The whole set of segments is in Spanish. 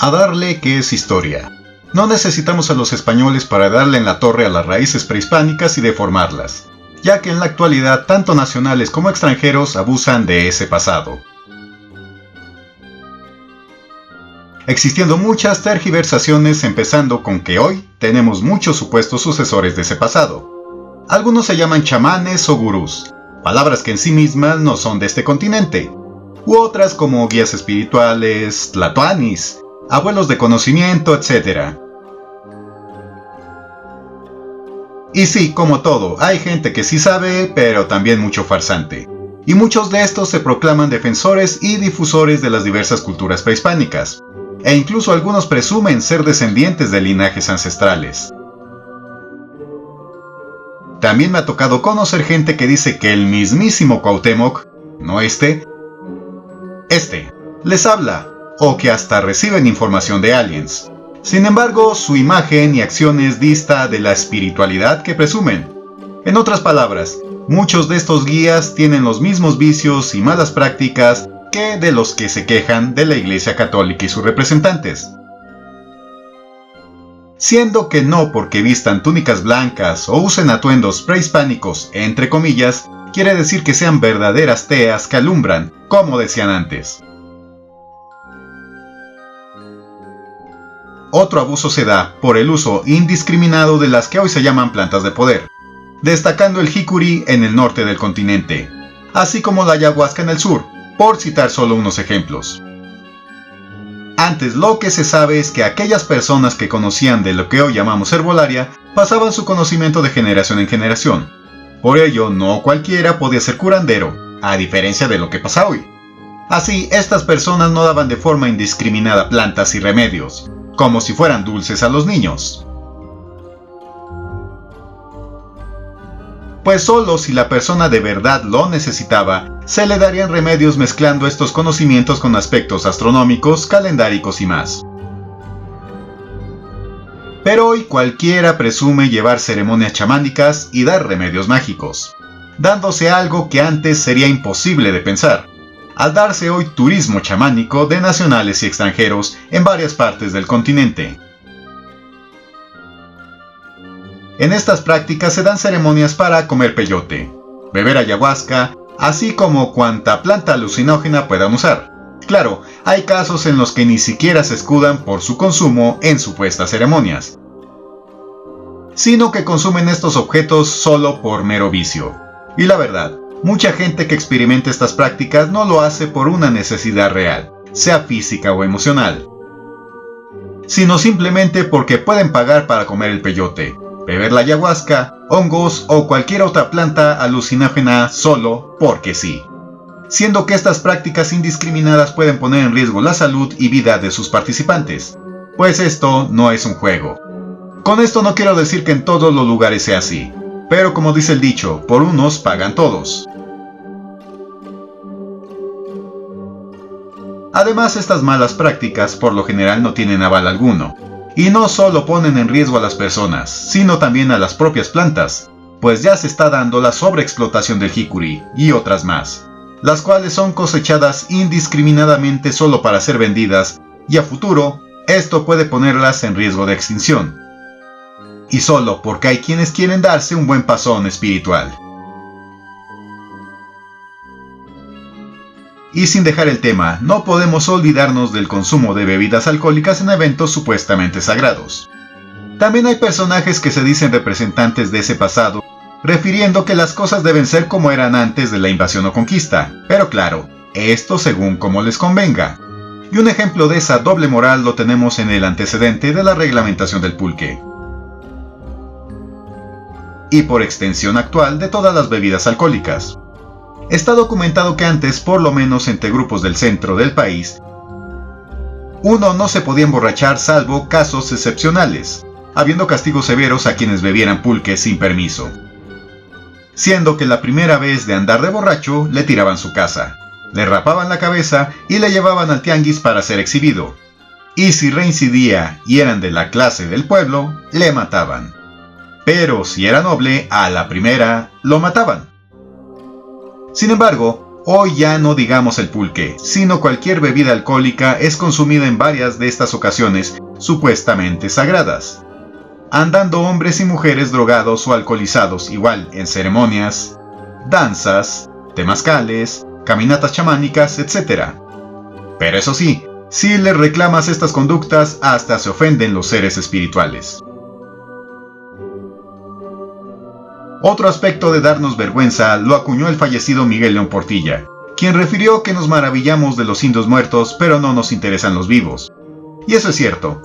A darle que es historia. No necesitamos a los españoles para darle en la torre a las raíces prehispánicas y deformarlas, ya que en la actualidad tanto nacionales como extranjeros abusan de ese pasado, existiendo muchas tergiversaciones, empezando con que hoy tenemos muchos supuestos sucesores de ese pasado. Algunos se llaman chamanes o gurús, palabras que en sí mismas no son de este continente, u otras como guías espirituales, tlatoanis, abuelos de conocimiento, etc. Y sí, como todo, hay gente que sí sabe, pero también mucho farsante. Y muchos de estos se proclaman defensores y difusores de las diversas culturas prehispánicas, e incluso algunos presumen ser descendientes de linajes ancestrales. También me ha tocado conocer gente que dice que el mismísimo Cuauhtémoc, no este, les habla, o que hasta reciben información de aliens. Sin embargo, su imagen y acciones dista de la espiritualidad que presumen. En otras palabras, muchos de estos guías tienen los mismos vicios y malas prácticas que de los que se quejan de la Iglesia Católica y sus representantes. Siendo que no porque vistan túnicas blancas o usen atuendos prehispánicos, entre comillas, quiere decir que sean verdaderas teas que alumbran, como decían antes. Otro abuso se da por el uso indiscriminado de las que hoy se llaman plantas de poder, destacando el jicuri en el norte del continente, así como la ayahuasca en el sur, por citar solo unos ejemplos. Antes lo que se sabe es que aquellas personas que conocían de lo que hoy llamamos herbolaria pasaban su conocimiento de generación en generación. Por ello, no cualquiera podía ser curandero, a diferencia de lo que pasa hoy. Así, estas personas no daban de forma indiscriminada plantas y remedios, como si fueran dulces a los niños. Pues solo si la persona de verdad lo necesitaba, se le darían remedios mezclando estos conocimientos con aspectos astronómicos, calendáricos y más. Pero hoy cualquiera presume llevar ceremonias chamánicas y dar remedios mágicos, dándose algo que antes sería imposible de pensar, al darse hoy turismo chamánico de nacionales y extranjeros en varias partes del continente. En estas prácticas se dan ceremonias para comer peyote, beber ayahuasca, así como cuanta planta alucinógena puedan usar. Claro, hay casos en los que ni siquiera se escudan por su consumo en supuestas ceremonias, sino que consumen estos objetos solo por mero vicio. Y la verdad, mucha gente que experimenta estas prácticas no lo hace por una necesidad real, sea física o emocional, sino simplemente porque pueden pagar para comer el peyote, beber la ayahuasca, hongos o cualquier otra planta alucinógena solo porque sí. Siendo que estas prácticas indiscriminadas pueden poner en riesgo la salud y vida de sus participantes, pues esto no es un juego. Con esto no quiero decir que en todos los lugares sea así, pero como dice el dicho, por unos pagan todos. Además, estas malas prácticas por lo general no tienen aval alguno, y no solo ponen en riesgo a las personas, sino también a las propias plantas, pues ya se está dando la sobreexplotación del jicuri y otras más, las cuales son cosechadas indiscriminadamente solo para ser vendidas, y a futuro, esto puede ponerlas en riesgo de extinción. Y solo porque hay quienes quieren darse un buen pasón espiritual. Y sin dejar el tema, no podemos olvidarnos del consumo de bebidas alcohólicas en eventos supuestamente sagrados. También hay personajes que se dicen representantes de ese pasado, refiriendo que las cosas deben ser como eran antes de la invasión o conquista, pero claro, esto según como les convenga. Y un ejemplo de esa doble moral lo tenemos en el antecedente de la reglamentación del pulque, y por extensión actual de todas las bebidas alcohólicas. Está documentado que antes, por lo menos entre grupos del centro del país, uno no se podía emborrachar salvo casos excepcionales, habiendo castigos severos a quienes bebieran pulque sin permiso. Siendo que la primera vez de andar de borracho le tiraban su casa, le rapaban la cabeza y le llevaban al tianguis para ser exhibido. Y si reincidía y eran de la clase del pueblo, le mataban. Pero si era noble, a la primera lo mataban. Sin embargo, Hoy ya no digamos el pulque, sino cualquier bebida alcohólica es consumida en varias de estas ocasiones supuestamente sagradas, andando hombres y mujeres drogados o alcoholizados igual en ceremonias, danzas, temazcales, caminatas chamánicas, etc. Pero eso sí, si les reclamas estas conductas, hasta se ofenden los seres espirituales. Otro aspecto de darnos vergüenza lo acuñó el fallecido Miguel León Portilla, quien refirió que nos maravillamos de los indios muertos, pero no nos interesan los vivos. Y eso es cierto,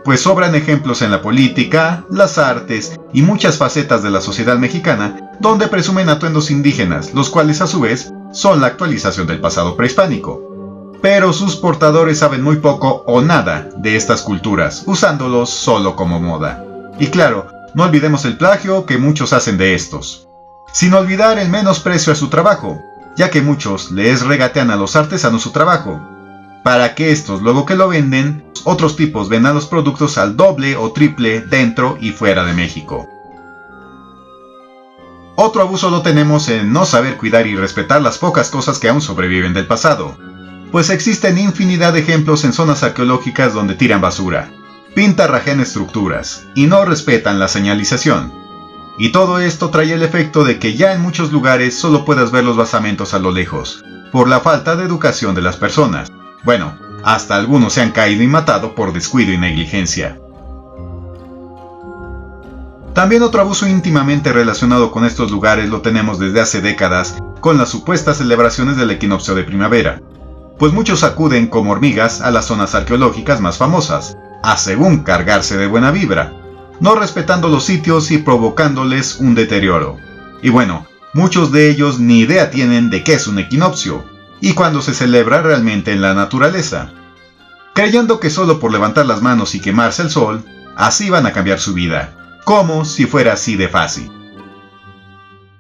pues sobran ejemplos en la política, las artes y muchas facetas de la sociedad mexicana, donde presumen atuendos indígenas, los cuales a su vez son la actualización del pasado prehispánico. Pero sus portadores saben muy poco o nada de estas culturas, usándolos solo como moda. Y claro, no olvidemos el plagio que muchos hacen de estos. Sin olvidar el menosprecio a su trabajo, ya que muchos les regatean a los artesanos su trabajo, para que estos, luego que lo venden, otros tipos vendan los productos al doble o triple dentro y fuera de México. Otro abuso lo tenemos en no saber cuidar y respetar las pocas cosas que aún sobreviven del pasado, pues existen infinidad de ejemplos en zonas arqueológicas donde tiran basura, pintarrajean estructuras y no respetan la señalización. Y todo esto trae el efecto de que ya en muchos lugares solo puedas ver los basamentos a lo lejos, por la falta de educación de las personas. Bueno, hasta algunos se han caído y matado por descuido y negligencia. También otro abuso íntimamente relacionado con estos lugares lo tenemos desde hace décadas con las supuestas celebraciones del equinoccio de primavera, pues muchos acuden como hormigas a las zonas arqueológicas más famosas, a según cargarse de buena vibra, no respetando los sitios y provocándoles un deterioro. Y bueno, muchos de ellos ni idea tienen de qué es un equinoccio, y cuándo se celebra realmente en la naturaleza, creyendo que solo por levantar las manos y quemarse el sol, así van a cambiar su vida, como si fuera así de fácil.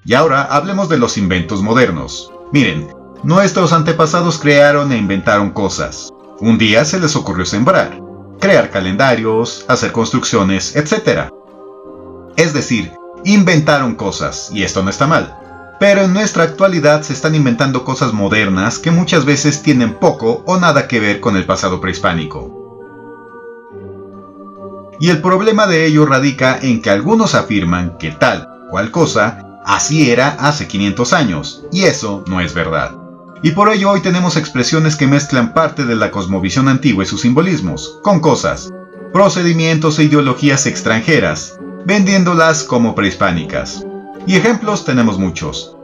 Y ahora hablemos de los inventos modernos. Miren, nuestros antepasados crearon e inventaron cosas. Un día se les ocurrió sembrar, crear calendarios, hacer construcciones, etc. Es decir, inventaron cosas, y esto no está mal. Pero en nuestra actualidad se están inventando cosas modernas que muchas veces tienen poco o nada que ver con el pasado prehispánico. Y el problema de ello radica en que algunos afirman que tal cual cosa así era hace 500 años, y eso no es verdad. Y por ello hoy tenemos expresiones que mezclan parte de la cosmovisión antigua y sus simbolismos, con cosas, procedimientos e ideologías extranjeras, vendiéndolas como prehispánicas. Y ejemplos tenemos muchos.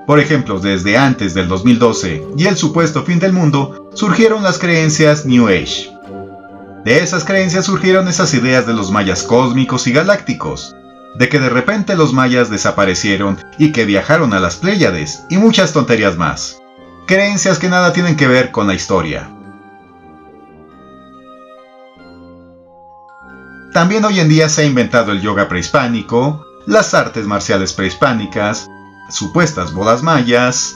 Por ejemplo, desde antes del 2012 y el supuesto fin del mundo, surgieron las creencias New Age. De esas creencias surgieron esas ideas de los mayas cósmicos y galácticos, de que de repente los mayas desaparecieron y que viajaron a las Pléyades y muchas tonterías más. Creencias que nada tienen que ver con la historia. También hoy en día se ha inventado el yoga prehispánico, las artes marciales prehispánicas, supuestas bodas mayas,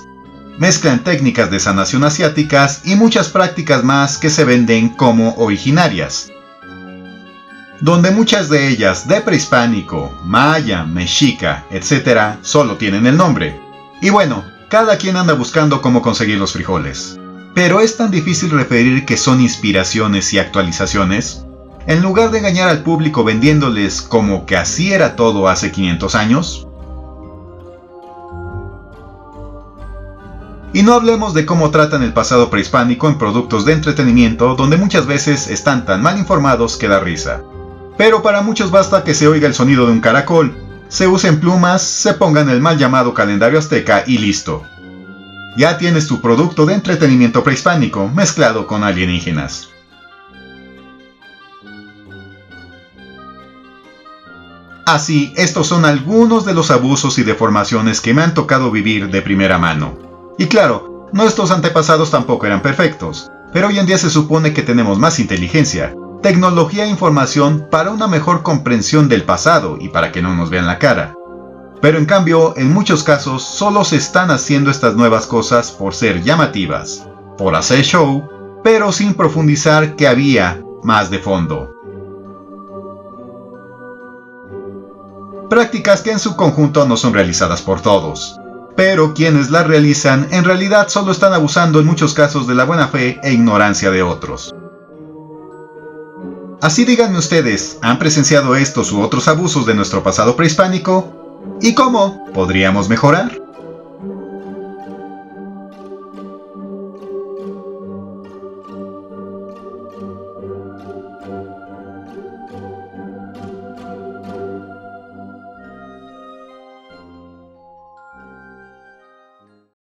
mezclan técnicas de sanación asiáticas y muchas prácticas más que se venden como originarias, donde muchas de ellas de prehispánico, maya, mexica, etc. solo tienen el nombre. Y bueno, cada quien anda buscando cómo conseguir los frijoles. Pero es tan difícil referir que son inspiraciones y actualizaciones, en lugar de engañar al público vendiéndoles como que así era todo hace 500 años. Y no hablemos de cómo tratan el pasado prehispánico en productos de entretenimiento donde muchas veces están tan mal informados que da risa. Pero para muchos basta que se oiga el sonido de un caracol, se usen plumas, se pongan el mal llamado calendario azteca y listo. Ya tienes tu producto de entretenimiento prehispánico mezclado con alienígenas. Así, estos son algunos de los abusos y deformaciones que me han tocado vivir de primera mano. Y claro, nuestros antepasados tampoco eran perfectos, pero hoy en día se supone que tenemos más inteligencia, tecnología e información para una mejor comprensión del pasado y para que no nos vean la cara. Pero en cambio, en muchos casos, solo se están haciendo estas nuevas cosas por ser llamativas, por hacer show, pero sin profundizar que había más de fondo. Prácticas que en su conjunto no son realizadas por todos. pero quienes las realizan en realidad solo están abusando en muchos casos de la buena fe e ignorancia de otros. Así díganme ustedes, ¿han presenciado estos u otros abusos de nuestro pasado prehispánico? ¿Y cómo podríamos mejorar?